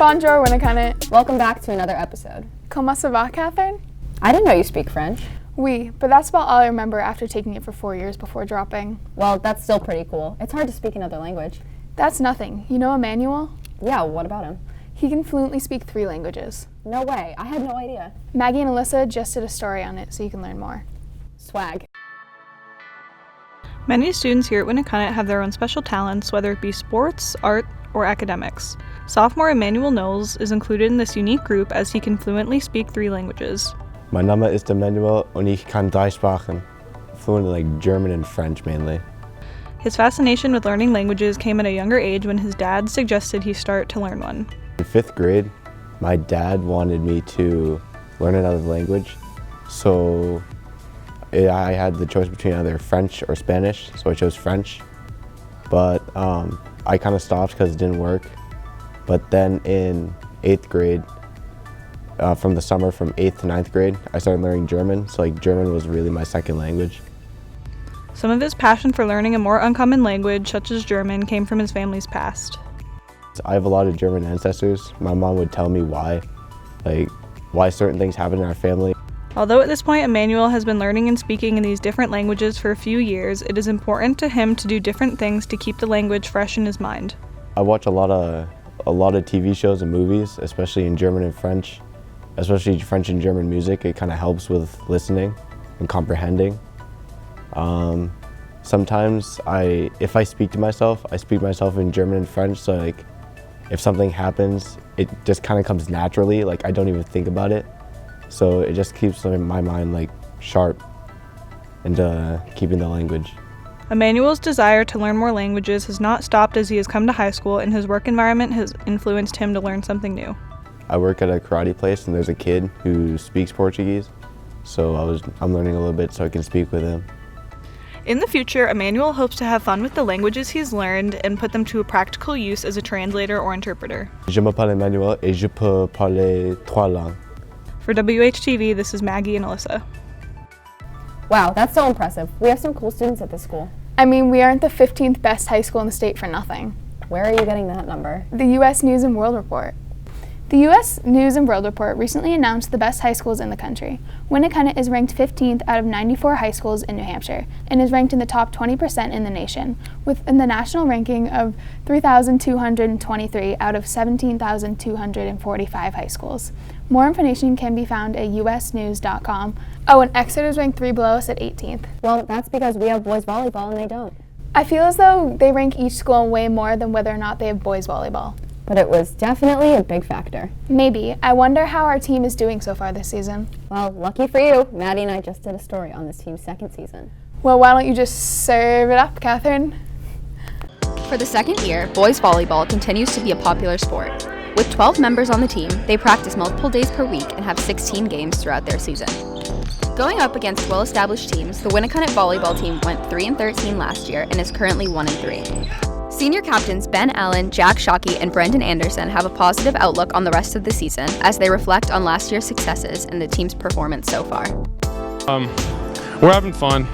Bonjour, Winnacunnet. Welcome back to another episode. Comment ça va, Catherine? I didn't know you speak French. Oui, but that's about all I remember after taking it for 4 years before dropping. Well, that's still pretty cool. It's hard to speak another language. That's nothing. You know Emmanuel? Yeah, what about him? He can fluently speak 3 languages. No way, I had no idea. Maggie and Alyssa just did a story on it so you can learn more. Swag. Many students here at Winnacunnet have their own special talents, whether it be sports, art, or academics. Sophomore Emmanuel Knowles is included in this unique group as he can fluently speak 3 languages. Mein Name ist Emmanuel und ich kann 3 Sprachen, fluent in like German and French mainly. His fascination with learning languages came at a younger age when his dad suggested he start to learn one. In 5th grade, my dad wanted me to learn another language, so I had the choice between either French or Spanish, so I chose French. But I kind of stopped because it didn't work. But then in 8th grade, from the summer from 8th to 9th grade, I started learning German, so like German was really my second language. Some of his passion for learning a more uncommon language, such as German, came from his family's past. I have a lot of German ancestors. My mom would tell me why certain things happen in our family. Although at this point Emmanuel has been learning and speaking in these different languages for a few years, it is important to him to do different things to keep the language fresh in his mind. I watch a lot of TV shows and movies, especially in German and French, especially French and German music. It kind of helps with listening and comprehending. Sometimes if I speak to myself, I speak to myself in German and French, so like if something happens, it just kind of comes naturally, like I don't even think about it. So it just keeps my mind like sharp and keeping the language. Emmanuel's desire to learn more languages has not stopped as he has come to high school, and his work environment has influenced him to learn something new. I work at a karate place and there's a kid who speaks Portuguese, so I'm learning a little bit so I can speak with him. In the future, Emmanuel hopes to have fun with the languages he's learned and put them to a practical use as a translator or interpreter. Je m'appelle Emmanuel et je peux parler 3 langues. For WHTV, this is Maggie and Alyssa. Wow, that's so impressive. We have some cool students at this school. I mean, we aren't the 15th best high school in the state for nothing. Where are you getting that number? The U.S. News and World Report. The U.S. News and World Report recently announced the best high schools in the country. Winnacunnet is ranked 15th out of 94 high schools in New Hampshire and is ranked in the top 20% in the nation, within the national ranking of 3,223 out of 17,245 high schools. More information can be found at usnews.com. Oh, and Exeter is ranked 3 below us at 18th. Well, that's because we have boys volleyball and they don't. I feel as though they rank each school way more than whether or not they have boys volleyball. But it was definitely a big factor. Maybe. I wonder how our team is doing so far this season. Well, lucky for you, Maddie and I just did a story on this team's 2nd season. Well, why don't you just serve it up, Catherine? For the 2nd year, boys volleyball continues to be a popular sport. With 12 members on the team, they practice multiple days per week and have 16 games throughout their season. Going up against well-established teams, the Winnacunnet volleyball team went 3-13 last year and is currently 1-3. Senior captains Ben Allen, Jack Shockey, and Brendan Anderson have a positive outlook on the rest of the season as they reflect on last year's successes and the team's performance so far. We're having fun.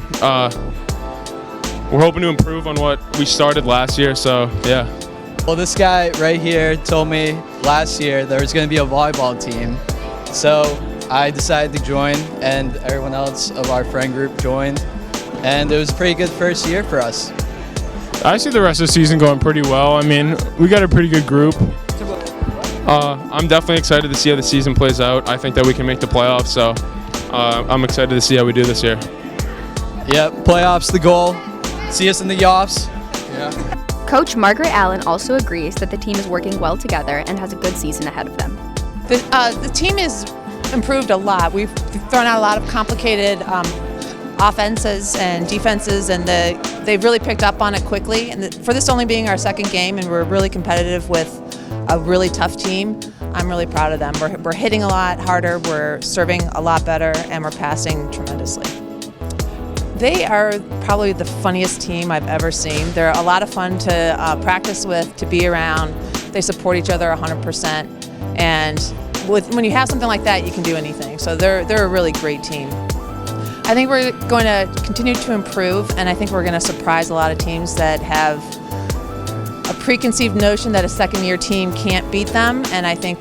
We're hoping to improve on what we started last year, so yeah. Well, this guy right here told me last year there was going to be a volleyball team, so I decided to join, and everyone else of our friend group joined, and it was a pretty good first year for us. I see the rest of the season going pretty well. I mean, we got a pretty good group. I'm definitely excited to see how the season plays out. I think that we can make the playoffs, so I'm excited to see how we do this year. Yep, playoffs the goal. See us in the offs. Yeah. Coach Margaret Allen also agrees that the team is working well together and has a good season ahead of them. The team has improved a lot. We've thrown out a lot of complicated offenses and defenses, and they've really picked up on it quickly. And for this only being our 2nd game, and we're really competitive with a really tough team, I'm really proud of them. We're hitting a lot harder, we're serving a lot better, and we're passing tremendously. They are probably the funniest team I've ever seen. They're a lot of fun to practice with, to be around. They support each other 100%, and when you have something like that, you can do anything. So they're a really great team. I think we're going to continue to improve, and I think we're going to surprise a lot of teams that have a preconceived notion that a second-year team can't beat them, and I think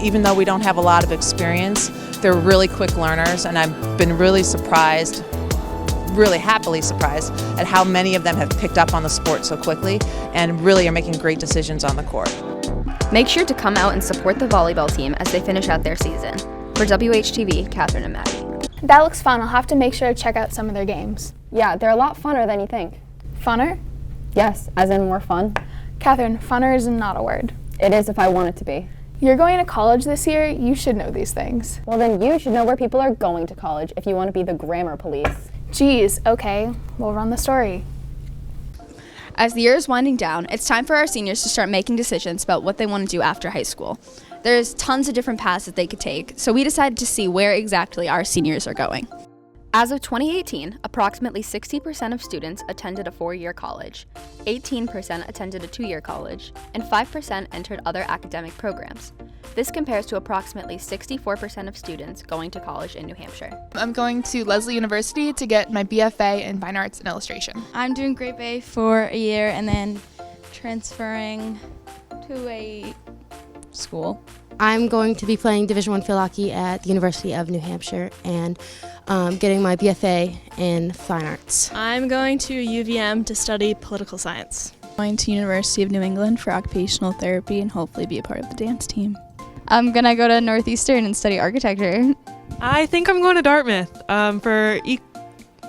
even though we don't have a lot of experience, they're really quick learners, and I've been really surprised, really happily surprised, at how many of them have picked up on the sport so quickly and really are making great decisions on the court. Make sure to come out and support the volleyball team as they finish out their season. For WHTV, Catherine and Maddie. That looks fun. I'll have to make sure to check out some of their games. Yeah, they're a lot funner than you think. Funner? Yes, as in more fun. Catherine, funner is not a word. It is if I want it to be. You're going to college this year. You should know these things. Well, then you should know where people are going to college if you want to be the grammar police. Geez, okay. We'll run the story. As the year is winding down, it's time for our seniors to start making decisions about what they want to do after high school. There's tons of different paths that they could take, so we decided to see where exactly our seniors are going. As of 2018, approximately 60% of students attended a 4-year college, 18% attended a 2-year college, and 5% entered other academic programs. This compares to approximately 64% of students going to college in New Hampshire. I'm going to Lesley University to get my BFA in Fine Arts and Illustration. I'm doing Grade A for a year and then transferring to a school. I'm going to be playing Division I field hockey at the University of New Hampshire and getting my BFA in Fine Arts. I'm going to UVM to study political science. Going to University of New England for occupational therapy and hopefully be a part of the dance team. I'm going to go to Northeastern and study architecture. I think I'm going to Dartmouth for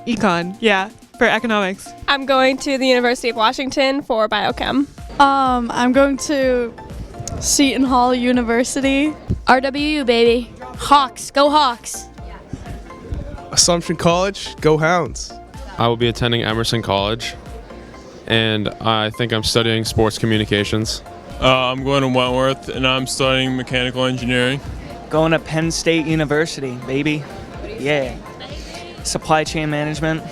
econ, for economics. I'm going to the University of Washington for biochem. I'm going to Seton Hall University. RWU, baby. Hawks, go Hawks. Assumption College, go Hounds. I will be attending Emerson College, and I think I'm studying sports communications. I'm going to Wentworth, and I'm studying mechanical engineering. Going to Penn State University, baby. Yeah. Supply chain management.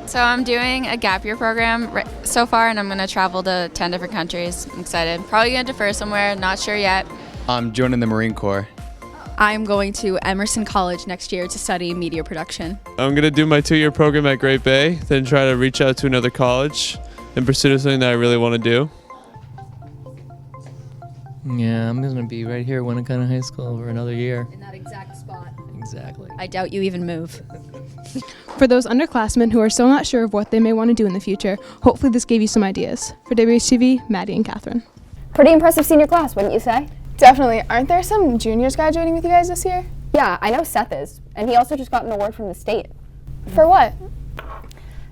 So I'm doing a gap year program so far, and I'm going to travel to 10 different countries. I'm excited. Probably going to defer somewhere, not sure yet. I'm joining the Marine Corps. I'm going to Emerson College next year to study media production. I'm going to do my 2-year program at Great Bay, then try to reach out to another college and pursue something that I really want to do. Yeah, I'm going to be right here at Winnicott High School for another year. In that exact spot. Exactly. I doubt you even move. For those underclassmen who are still not sure of what they may want to do in the future, hopefully this gave you some ideas. For WHTV, Maddie and Catherine. Pretty impressive senior class, wouldn't you say? Definitely. Aren't there some juniors graduating with you guys this year? Yeah, I know Seth is, and he also just got an award from the state. For what?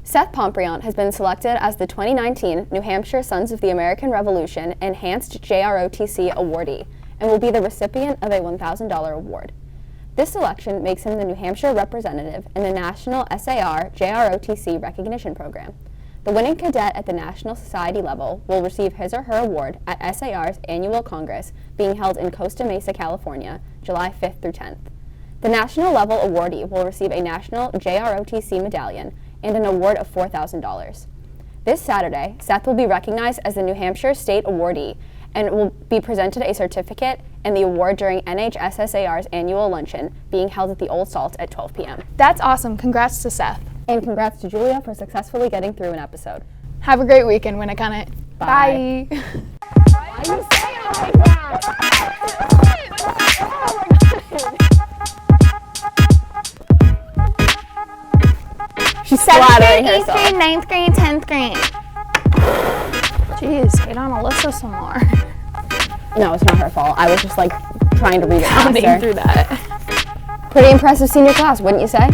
Seth Pompriant has been selected as the 2019 New Hampshire Sons of the American Revolution Enhanced JROTC awardee and will be the recipient of a $1,000 award. This selection makes him the New Hampshire representative in the National SAR JROTC recognition program. The winning cadet at the National Society level will receive his or her award at SAR's annual Congress being held in Costa Mesa, California, July 5th through 10th. The national level awardee will receive a National JROTC medallion and an award of $4,000. This Saturday, Seth will be recognized as the New Hampshire State Awardee and will be presented a certificate and the award during NHSSAR's annual luncheon being held at the Old Salt at 12 p.m. That's awesome. Congrats to Seth. And congrats to Julia for successfully getting through an episode. Have a great weekend, Winnicott. Bye. Why are you saying it like that? She's flattering herself. 8th grade, 9th grade, 10th grade. Jeez, hate on Alyssa some more. No, it's not her fault. I was just like trying to read it Pounding faster. through that. Pretty impressive senior class, wouldn't you say?